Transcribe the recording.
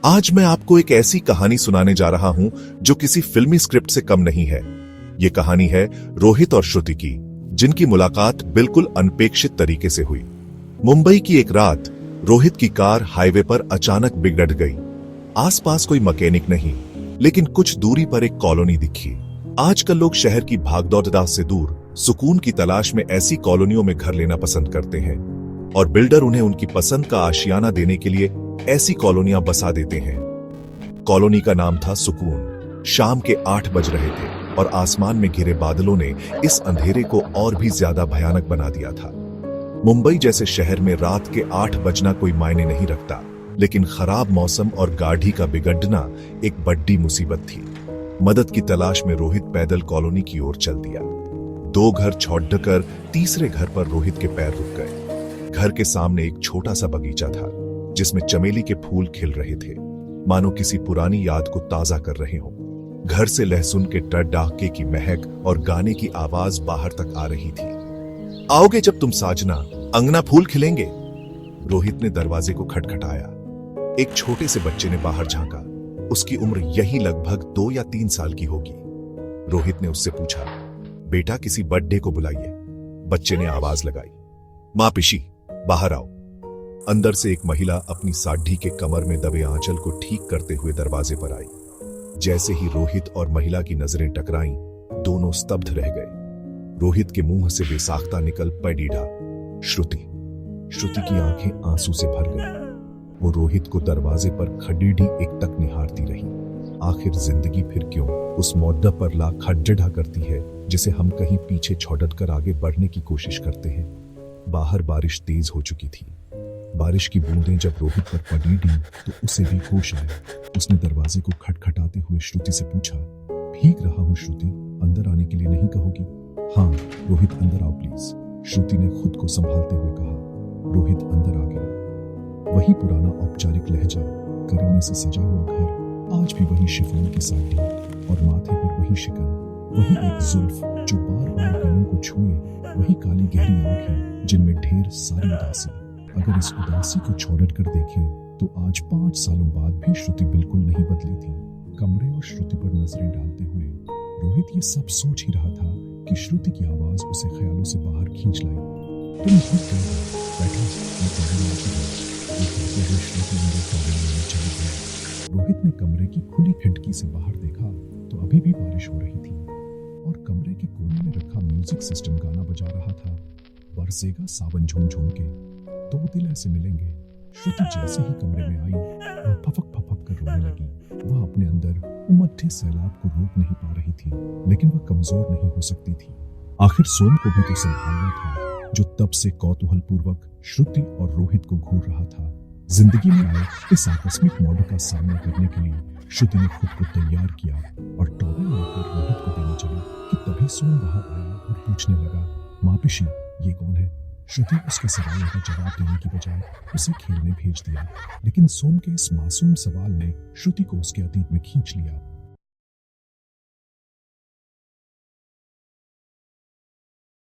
आज मैं आपको एक ऐसी कहानी सुनाने जा रहा हूं जो किसी फिल्मी स्क्रिप्ट से कम नहीं है। ये कहानी है रोहित और श्रुति की, जिनकी मुलाकात बिल्कुल अनपेक्षित तरीके से हुई। मुंबई की एक रात रोहित की कार हाईवे पर अचानक बिगड़ गई। आसपास कोई मैकेनिक नहीं, लेकिन कुछ दूरी पर एक कॉलोनी दिखी। आजकल लोग शहर की भागदौड़ से दूर सुकून की तलाश में ऐसी कॉलोनियों में घर लेना पसंद करते हैं और बिल्डर उन्हें उनकी पसंद का आशियाना देने के लिए ऐसी कॉलोनियां बसा देते हैं। कॉलोनी का नाम था सुकून। शाम के 8 बज रहे थे और आसमान में घिरे बादलों ने इस अंधेरे को और भी ज्यादा भयानक बना दिया था। मुंबई जैसे शहर में रात के 8 बजना कोई मायने नहीं रखता, लेकिन खराब मौसम और गाड़ी का बिगड़ना एक बड़ी मुसीबत थी। मदद की तलाश में रोहित पैदल कॉलोनी की ओर चल दिया। 2 घर छोड़कर तीसरे घर पर रोहित के पैर रुक गए। घर के सामने एक छोटा सा बगीचा था, जिसमें चमेली के फूल खिल रहे थे, मानो किसी पुरानी याद को ताजा कर रहे हों। घर से लहसुन के डहाके की महक और गाने की आवाज बाहर तक आ रही थी। आओगे जब तुम साजना, अंगना फूल खिलेंगे। रोहित ने दरवाजे को खटखटाया। एक छोटे से बच्चे ने बाहर झांका। उसकी उम्र यही लगभग 2 या 3 साल की होगी। रोहित ने उससे पूछा, बेटा किसी बर्थडे को बुलाइए। बच्चे ने आवाज लगाई, मां पिशी, बाहर आओ। अंदर से एक महिला अपनी साढ़ी के कमर में दबे आंचल को ठीक करते हुए दरवाजे पर आई। जैसे ही रोहित और महिला की नजरें टकराईं, दोनों स्तब्ध रह गए। रोहित के मुंह से बेसाख्ता निकल पड़ी श्रुति। श्रुति की आंखें आंसू से भर गई। वो रोहित को दरवाजे पर खड़ी एकटक निहारती रही। आखिर जिंदगी फिर क्यों उस मौद्दा पर ला खड्डा करती है जिसे हम कहीं पीछे छोड़ कर आगे बढ़ने की कोशिश करते हैं। बाहर बारिश तेज हो चुकी थी। बारिश की बूंदें जब रोहित पर पड़ी तो उसे भी होश आया। उसने दरवाजे को खटखटाते हुए श्रुति से पूछा, भीग रहा हूं श्रुति, अंदर आने के लिए नहीं कहोगी? हाँ रोहित, अंदर आओ प्लीज, श्रुति ने खुद को संभालते हुए कहा। रोहित अंदर आ गया। वही पुराना औपचारिक लहजा, करीने से सजा हुआ घर, आज भी वही शिफॉन की साड़ी और माथे पर वही शिकन, वही एक जुल्फ जो बार बार गलों को छुए, वही काली गहरी आंखें जिनमें ढेर सारी उदासी। अगर इस उदासी को छोड़ कर देखें तो आज 5 सालों बाद भी श्रुति बिल्कुल नहीं बदली थी। कमरे और श्रुति पर नजरें डालते हुए रोहित ये सब सोच ही रहा था कि श्रुति की आवाज उसे ख्यालों से बाहर खींच लाई। तुम भूल गए हो, बैठो, मैं कमरे में आती हूँ। ये कहते हुए श्रुति मेरे कमरे में चली गई। रोहित ने कमरे की खुली खिड़की से बाहर देखा तो अभी भी बारिश हो रही थी और कमरे के कोने में रखा म्यूजिक सिस्टम गाना बजा रहा था, बरसेगा सावन झूम झूम के, 2 दिल ऐसे मिलेंगे। श्रुति जैसे ही कमरे में आई, वह फपक कर रोने लगी। वह अपने अंदर उमड़ते सैलाब को रोक नहीं पा रही थी, लेकिन वह कमजोर नहीं हो सकती थी। आखिर सोम को भी तो संभालना था, जो तब से कौतूहल पूर्वक श्रुति और रोहित को घूर रहा था। जिंदगी में आए इस आकस्मिक मौके का सामना करने के लिए श्रुति ने खुद को तैयार किया और टॉवेल लेकर रोहित को देने चली कि तभी सोम वहां आया और पूछने लगा, मां पिशी, ये कौन है? श्रुति उसके सवालों का जवाब देने की बजाय उसे खेलने भेज दिया, लेकिन सोम के इस मासूम सवाल ने श्रुति को उसके अतीत में खींच लिया।